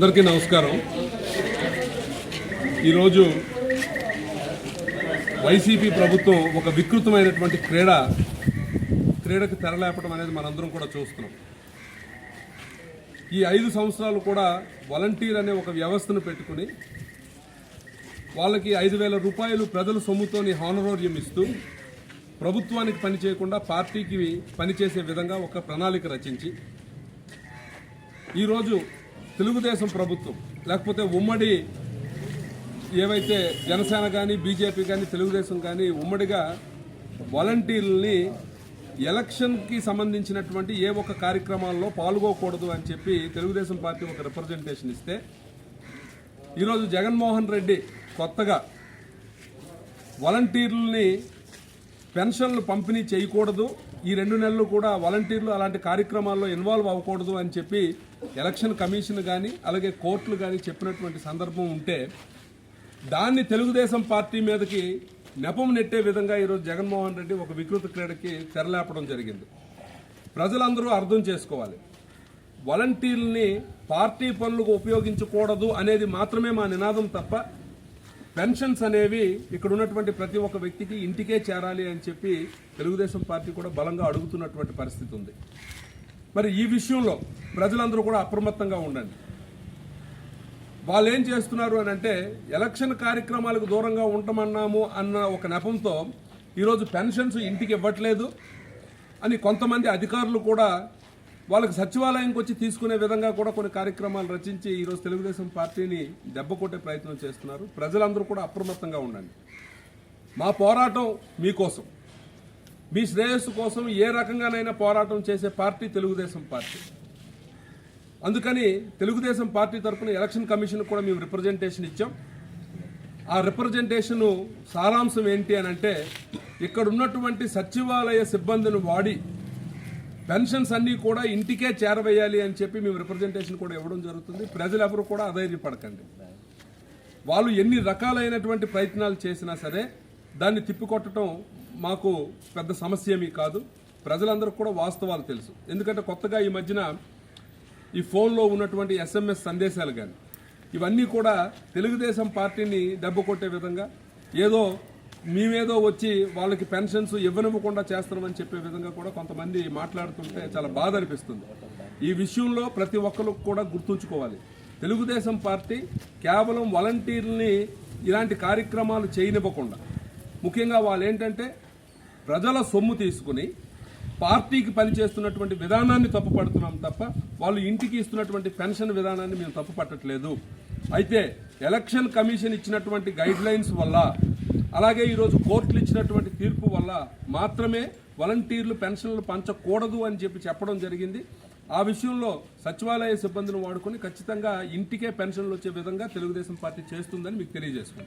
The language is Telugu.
అందరికీ నమస్కారం. ఈరోజు వైసీపీ ప్రభుత్వం ఒక వికృతమైనటువంటి క్రీడకు తెరలేపడం అనేది మనందరం కూడా చూస్తున్నాం. ఈ 5 సంవత్సరాలు కూడా వాలంటీర్ అనే ఒక వ్యవస్థను పెట్టుకుని వాళ్ళకి 5,000 రూపాయలు ప్రజల సొమ్ముతోని హానరోరియం ఇస్తూ ప్రభుత్వానికి పని చేయకుండా పార్టీకి పనిచేసే విధంగా ఒక ప్రణాళిక రచించి ఈరోజు తెలుగుదేశం ప్రభుత్వం లేకపోతే ఉమ్మడి ఏవైతే జనసేన కానీ బీజేపీ కానీ తెలుగుదేశం కానీ ఉమ్మడిగా వాలంటీర్లని ఎలక్షన్కి సంబంధించినటువంటి ఏ ఒక్క కార్యక్రమాల్లో పాల్గొకూడదు అని చెప్పి తెలుగుదేశం పార్టీ ఒక రిప్రజెంటేషన్ ఇస్తే ఈరోజు జగన్మోహన్ రెడ్డి కొత్తగా వాలంటీర్లని పెన్షన్లు పంపిణీ చేయకూడదు, ఈ 2 నెలలు కూడా వాలంటీర్లు అలాంటి కార్యక్రమాల్లో ఇన్వాల్వ్ అవ్వకూడదు అని చెప్పి ఎలక్షన్ కమిషన్ కానీ అలాగే కోర్టులు కానీ చెప్పినటువంటి సందర్భం ఉంటే దాన్ని తెలుగుదేశం పార్టీ మీదకి నెపం నెట్టే విధంగా ఈరోజు జగన్మోహన్ రెడ్డి ఒక వికృత క్రీడకి తెరలేపడం జరిగింది. ప్రజలందరూ అర్థం చేసుకోవాలి, వాలంటీర్లని పార్టీ పనులకు ఉపయోగించకూడదు అనేది మాత్రమే మా నినాదం తప్ప పెన్షన్స్ అనేవి ఇక్కడ ఉన్నటువంటి ప్రతి ఒక్క వ్యక్తికి ఇంటికే చేరాలి అని చెప్పి తెలుగుదేశం పార్టీ కూడా బలంగా అడుగుతున్నటువంటి పరిస్థితి ఉంది. మరి ఈ విషయంలో ప్రజలందరూ కూడా అప్రమత్తంగా ఉండండి. వాళ్ళు ఏం చేస్తున్నారు అని అంటే ఎలక్షన్ కార్యక్రమాలకు దూరంగా ఉండమన్నాము అన్న ఒక నెపంతో ఈరోజు పెన్షన్స్ ఇంటికి ఇవ్వట్లేదు అని కొంతమంది అధికారులు కూడా వాళ్ళకి సచివాలయంకి వచ్చి తీసుకునే విధంగా కూడా కొన్ని కార్యక్రమాలు రచించి ఈరోజు తెలుగుదేశం పార్టీని దెబ్బ కొట్టే ప్రయత్నం చేస్తున్నారు. ప్రజలందరూ కూడా అప్రమత్తంగా ఉండండి. మా పోరాటం మీకోసం, మీ శ్రేయస్సు కోసం ఏ రకంగానైనా పోరాటం చేసే పార్టీ తెలుగుదేశం పార్టీ. అందుకని తెలుగుదేశం పార్టీ తరఫున ఎలక్షన్ కమిషన్ కూడా మేము రిప్రజెంటేషన్ ఇచ్చాం. ఆ రిప్రజెంటేషన్ సారాంశం ఏంటి అని అంటే ఇక్కడ ఉన్నటువంటి సచివాలయ సిబ్బందిని వాడి పెన్షన్స్ అన్నీ కూడా ఇంటికే చేరవేయాలి అని చెప్పి మేము రిప్రజెంటేషన్ కూడా ఇవ్వడం జరుగుతుంది. ప్రజలెవరూ కూడా అధైర్యపడకండి. వాళ్ళు ఎన్ని రకాలైనటువంటి ప్రయత్నాలు చేసినా సరే దాన్ని తిప్పికొట్టడం మాకు పెద్ద సమస్య ఏమీ కాదు. ప్రజలందరూ కూడా వాస్తవాలు తెలుసు. ఎందుకంటే కొత్తగా ఈ మధ్యన ఈ ఫోన్లో ఉన్నటువంటి SMS సందేశాలు కానీ ఇవన్నీ కూడా తెలుగుదేశం పార్టీని దెబ్బ కొట్టే విధంగా ఏదో మేమేదో వచ్చి వాళ్ళకి పెన్షన్స్ ఇవ్వనివ్వకుండా చేస్తున్నామని చెప్పే విధంగా కూడా కొంతమంది మాట్లాడుతుంటే చాలా బాధ అనిపిస్తుంది. ఈ విషయంలో ప్రతి ఒక్కరు కూడా గుర్తుంచుకోవాలి, తెలుగుదేశం పార్టీ కేవలం వాలంటీర్లని ఇలాంటి కార్యక్రమాలు చేయనివ్వకుండా, ముఖ్యంగా వాళ్ళు ఏంటంటే ప్రజల సొమ్ము తీసుకుని పార్టీకి పనిచేస్తున్నటువంటి విధానాన్ని తప్పుపడుతున్నాం తప్ప వాళ్ళు ఇంటికి ఇస్తున్నటువంటి పెన్షన్ విధానాన్ని మేము తప్పుపట్టట్లేదు. అయితే ఎలక్షన్ కమిషన్ ఇచ్చినటువంటి గైడ్ లైన్స్ వల్ల అలాగే ఈరోజు కోర్టులు ఇచ్చినటువంటి తీర్పు వల్ల మాత్రమే వాలంటీర్లు పెన్షన్లు పంచకూడదు అని చెప్పడం జరిగింది. ఆ విషయంలో సచివాలయ సిబ్బందిని వాడుకొని ఖచ్చితంగా ఇంటికే పెన్షన్లు వచ్చే విధంగా తెలుగుదేశం పార్టీ చేస్తుందని మీకు తెలియజేసుకుంటాం.